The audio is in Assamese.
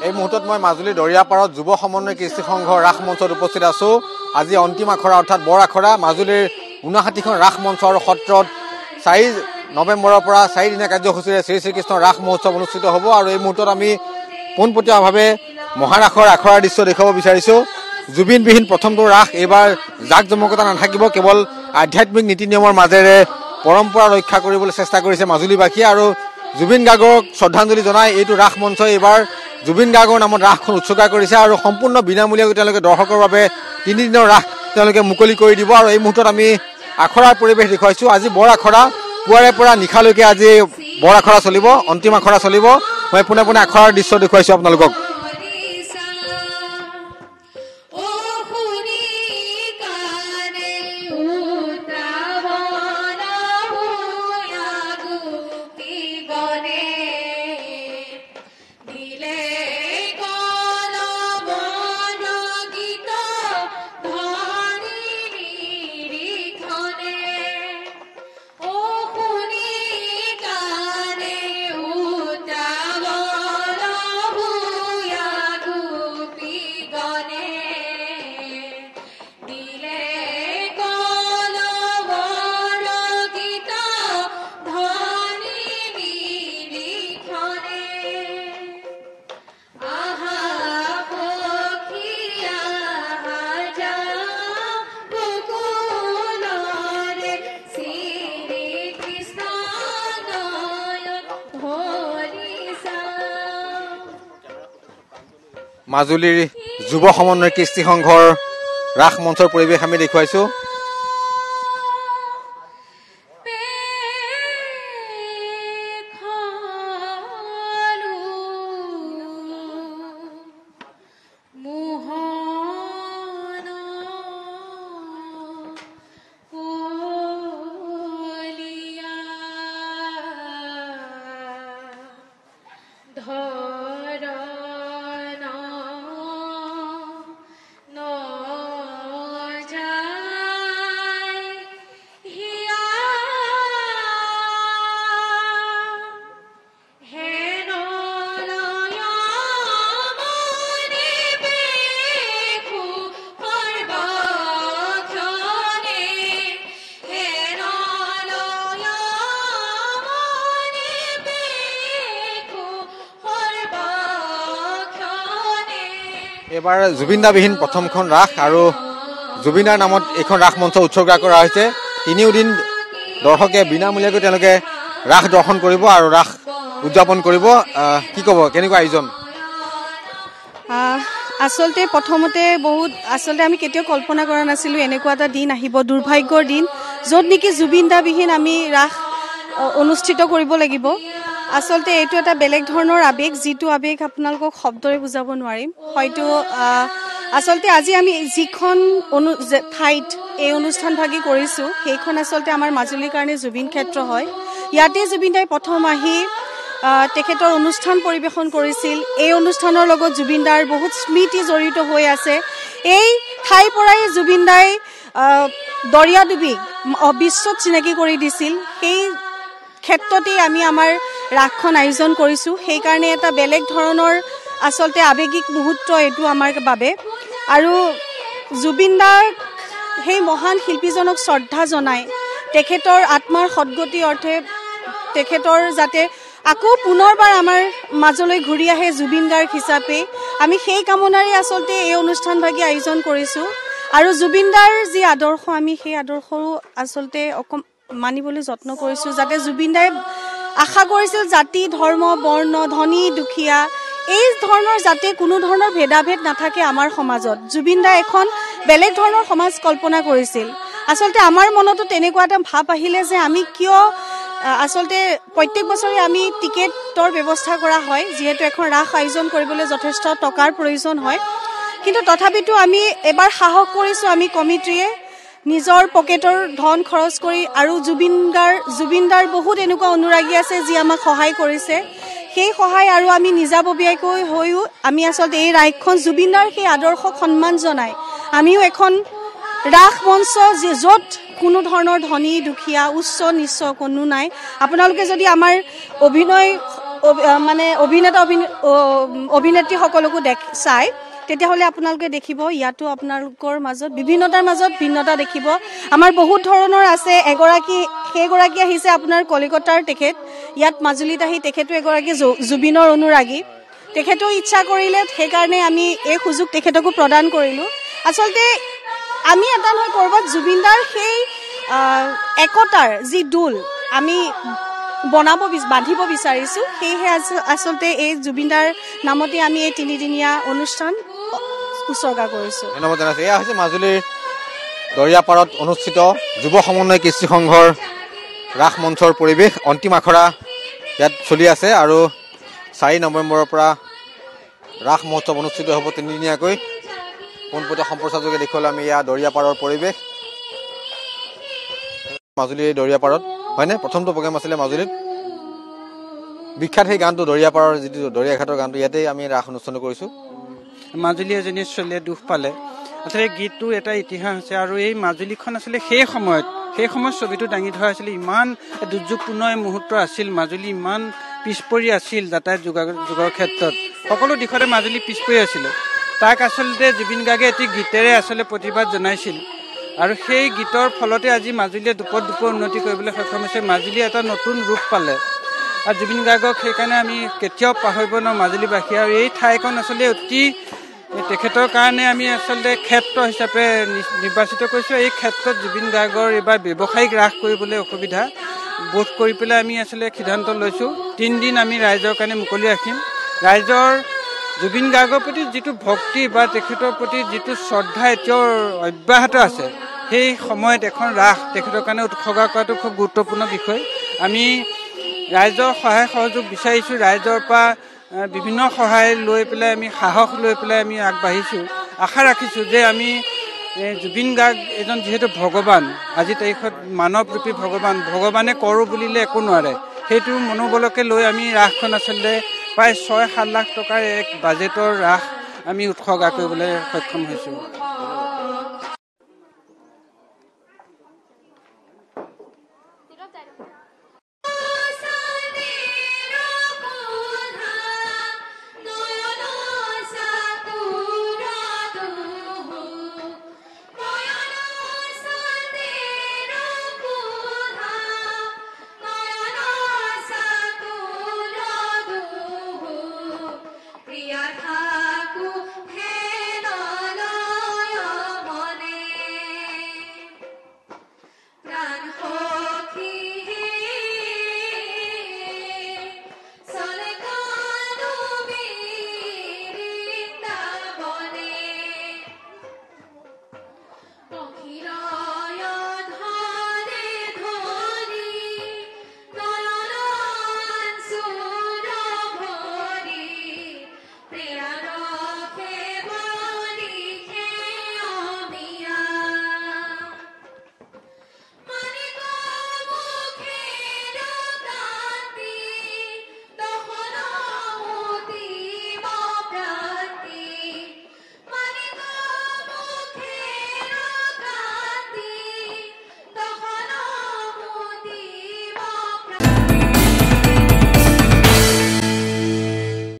এই মুহূৰ্তত মই মাজুলী দৰিয়াপাৰত যুৱ সমন্বয় কৃষ্টি সংঘ ৰাস মঞ্চত উপস্থিত আছো। আজি অন্তিম আখৰা অৰ্থাৎ বৰ আখৰা মাজুলীৰ 59খন ৰাস মঞ্চ আৰু সত্ৰত 4 নৱেম্বৰৰ পৰা 4 দিনীয়া কাৰ্যসূচীৰে শ্ৰী শ্ৰীকৃষ্ণ ৰাস মহোৎসৱ অনুষ্ঠিত হ'ব। আৰু এই মুহূৰ্তত আমি পোনপটীয়াভাৱে মহাৰাসৰ আখৰাৰ দৃশ্য দেখুৱাব বিচাৰিছোঁ। জুবিনবিহীন প্ৰথমটো ৰাস এইবাৰ জাক জমকতা নাথাকিব, কেৱল আধ্যাত্মিক নীতি নিয়মৰ মাজেৰে পৰম্পৰা ৰক্ষা কৰিবলৈ চেষ্টা কৰিছে মাজুলীবাসীয়ে। আৰু জুবিন গাৰ্গক শ্ৰদ্ধাঞ্জলি জনাই এইটো ৰাস মঞ্চই এইবাৰ জুবিন গাৰ্গৰ নামত ৰাসখন উৎসৰ্গা কৰিছে আৰু সম্পূৰ্ণ বিনামূলীয়াকৈ তেওঁলোকে দৰ্শকৰ বাবে 3 দিনৰ ৰাস তেওঁলোকে মুকলি কৰি দিব। আৰু এই মুহূৰ্তত আমি আখৰাৰ পৰিৱেশ দেখুৱাইছোঁ। আজি বৰ আখৰা পুৱাৰে পৰা নিশালৈকে আজি বৰ আখৰা চলিব, অন্তিম আখৰা চলিব। মই পোনে পোনে আখৰাৰ দৃশ্য দেখুৱাইছোঁ আপোনালোকক। মাজুলীৰ যুৱ সমন্বয় কৃষ্টি সংঘৰ ৰাস মঞ্চৰ পৰিৱেশ আমি দেখুৱাইছোঁ। এইবাৰ জুবিনদাবিহীন প্ৰথমখন ৰাস আৰু জুবিনদাৰ নামত এইখন ৰাস মঞ্চ উৎসৰ্গা কৰা হৈছে। 3 দিন দৰ্শকে বিনামূলীয়াকৈ তেওঁলোকে ৰাস দৰ্শন কৰিব আৰু ৰাস উদযাপন কৰিব। কি ক'ব, কেনেকুৱা আয়োজন? আচলতে প্ৰথমতে আমি কেতিয়াও কল্পনা কৰা নাছিলোঁ এনেকুৱা এটা দিন আহিব, দুৰ্ভাগ্যৰ দিন, য'ত নেকি জুবিনদাবিহীন আমি ৰাস অনুষ্ঠিত কৰিব লাগিব। আচলতে এইটো এটা বেলেগ ধৰণৰ আৱেগ, যিটো আৱেগ আপোনালোকক শব্দৰে বুজাব নোৱাৰিম। হয়তো আচলতে আজি আমি যিখন ঠাইত এই অনুষ্ঠানভাগি কৰিছোঁ সেইখন আচলতে আমাৰ মাজুলীৰ কাৰণে জুবিন ক্ষেত্ৰ হয়। ইয়াতে জুবিনদাই প্ৰথম আহি তেখেতৰ অনুষ্ঠান পৰিৱেশন কৰিছিল। এই অনুষ্ঠানৰ লগত জুবিনদাৰ বহুত স্মৃতি জড়িত হৈ আছে। এই ঠাইৰ পৰাই জুবিনদাই দৰিয়াডুবিক বিশ্বত চিনাকি কৰি দিছিল। সেই ক্ষেত্ৰতেই আমি আমাৰ ৰাসখন আয়োজন কৰিছোঁ। সেইকাৰণে এটা বেলেগ ধৰণৰ আচলতে আৱেগিক মুহূৰ্ত এইটো আমাৰ বাবে। আৰু জুবিনদাক সেই মহান শিল্পীজনক শ্ৰদ্ধা জনাই তেখেতৰ আত্মাৰ সদ্গতি অৰ্থে তেখেতৰ যাতে আকৌ পুনৰবাৰ আমাৰ মাজলৈ ঘূৰি আহে জুবিন গাৰ্গ হিচাপে, আমি সেই কামনাৰে আচলতে এই অনুষ্ঠানভাগি আয়োজন কৰিছোঁ। আৰু জুবিনদাৰ যি আদৰ্শ, আমি সেই আদৰ্শৰো আচলতে মানিবলৈ যত্ন কৰিছোঁ, যাতে জুবিনদাই আশা কৰিছিল জাতি ধৰ্ম বৰ্ণ ধনী দুখীয়া এই ধৰণৰ যাতে কোনো ধৰণৰ ভেদাভেদ নাথাকে আমাৰ সমাজত। জুবিনদাই এখন বেলেগ ধৰণৰ সমাজ কল্পনা কৰিছিল। আচলতে আমাৰ মনতো তেনেকুৱা এটা ভাৱ আহিলে যে আমি কিয় আচলতে প্ৰত্যেক বছৰে আমি টিকেটৰ ব্যৱস্থা কৰা হয়, যিহেতু এখন ৰাস আয়োজন কৰিবলৈ যথেষ্ট টকাৰ প্ৰয়োজন হয়। কিন্তু তথাপিতো আমি এবাৰ সাহস কৰিছোঁ, আমি কমিটিয়ে নিজৰ পকেটৰ ধন খৰচ কৰি, আৰু জুবিনদাৰ বহুত এনেকুৱা অনুৰাগী আছে যি আমাক সহায় কৰিছে। সেই সহায় আৰু আমি নিজাববীয়াকৈ হৈও আমি আচলতে এই ৰাসখন জুবিনদাৰ সেই আদৰ্শক সন্মান জনাই আমিও এখন ৰাস মঞ্চ য'ত কোনো ধৰণৰ ধনী দুখীয়া উচ্চ নিচ্চ কোনো নাই। আপোনালোকে যদি আমাৰ অভিনয় মানে অভিনেত্ৰীসকলকো চাই তেতিয়াহ'লে আপোনালোকে দেখিব ইয়াতো আপোনালোকৰ মাজত বিভিন্নতাৰ মাজত ভিন্নতা দেখিব। আমাৰ বহুত ধৰণৰ আছে। সেইগৰাকী আহিছে আপোনাৰ কলিকতাৰ, তেখেত ইয়াত মাজুলীত আহি তেখেতো এগৰাকী জুবিনৰ অনুৰাগী। তেখেতেও ইচ্ছা কৰিলে, সেইকাৰণে আমি এই সুযোগ তেখেতকো প্ৰদান কৰিলোঁ। আচলতে আমি এটা নহয় ক'ৰবাত জুবিনদাৰ সেই একতাৰ যি দোল আমি বান্ধিব বিচাৰিছোঁ, সেয়েহে আচলতে এই জুবিনদাৰ নামতে আমি এই 3দিনীয়া অনুষ্ঠান উৎসৰ্গা কৰিছোঁ। ধন্যবাদ জনাইছোঁ। এয়া হৈছে মাজুলীৰ দৰিয়াপাৰত অনুষ্ঠিত যুৱ সমন্বয় কৃষ্টি সংঘৰ ৰাস মঞ্চৰ পৰিৱেশ। অন্তিম আখৰা ইয়াত চলি আছে আৰু 4 নৱেম্বৰৰ পৰা ৰাস মহোৎসৱ অনুষ্ঠিত হ'ব 3দিনীয়াকৈ। পোনপটীয়া সম্প্ৰচাৰযোগে দেখুৱালোঁ আমি এয়া দৰিয়াপাৰৰ পৰিৱেশ। মাজুলীৰ দৰিয়াপাৰত হয়নে প্ৰথমটো প্ৰগ্ৰেম আছিলে মাজুলীত। বিখ্যাত সেই গানটো দৰিয়াপাৰৰ যিটো দৰিয়াঘাটৰ গানটো, ইয়াতে আমি ৰাস অনুষ্ঠান কৰিছোঁ। মাজুলী এজনী ছোৱালীয়ে দুখ পালে, আচলতে গীতটো এটা ইতিহাস আছে আৰু এই মাজুলীখন আচলতে সেই সময়ত ছবিটো দাঙি ধৰা আছিলে। ইমান দুৰ্যোগপূৰ্ণ মুহূৰ্ত আছিল, মাজুলী ইমান পিছপৰি আছিল যাতায়াত যোগাৰ ক্ষেত্ৰত, সকলো দিশতে মাজুলী পিছপৰি আছিলে। তাক আচলতে জুবিন গাৰ্গে এটি গীতেৰে আচলতে প্ৰতিবাদ জনাইছিল আৰু সেই গীতৰ ফলতে আজি মাজুলীয়ে দুপৰ উন্নতি কৰিবলৈ সক্ষম হৈছে। মাজুলী এটা নতুন ৰূপ পালে আৰু জুবিন গাৰ্গক সেইকাৰণে আমি কেতিয়াও পাহৰিব নোৱাৰোঁ মাজুলীবাসী। আৰু এই ঠাইখন আচলতে অতি তেখেতৰ কাৰণে আমি আচলতে ক্ষেত্ৰ হিচাপে নিৰ্বাচিত কৰিছোঁ। এই ক্ষেত্ৰত জুবিন গাৰ্গৰ এইবাৰ ব্যৱসায়িক ৰাস কৰিবলৈ অসুবিধা বোধ কৰি পেলাই আমি আচলতে সিদ্ধান্ত লৈছোঁ 3 দিন আমি ৰাইজৰ কাৰণে মুকলি ৰাখিম। ৰাইজৰ জুবিন গাৰ্গৰ প্ৰতি যিটো ভক্তি বা তেখেতৰ প্ৰতি যিটো শ্ৰদ্ধা এতিয়াও অব্যাহত আছে, সেই সময়ত এখন ৰাস তেখেতৰ কাৰণে উৎসৰ্গা কৰাটো খুব গুৰুত্বপূৰ্ণ বিষয়। আমি ৰাইজৰ সহায় সহযোগ বিচাৰিছোঁ, ৰাইজৰ পৰা বিভিন্ন সহায় লৈ পেলাই আমি সাহস লৈ পেলাই আমি আগবাঢ়িছোঁ। আশা ৰাখিছোঁ যে আমি জুবিন গাৰ্গ এজন যিহেতু ভগৱান, আজি তাৰিখত মানৱৰূপী ভগৱানে কৰোঁ বুলিলে একো নোৱাৰে, সেইটো মনোবলকে লৈ আমি ৰাসখন আচলতে প্ৰায় 6-7 লাখ টকাৰ এক বাজেটৰ ৰাস আমি উৎসৰ্গা কৰিবলৈ সক্ষম হৈছোঁ।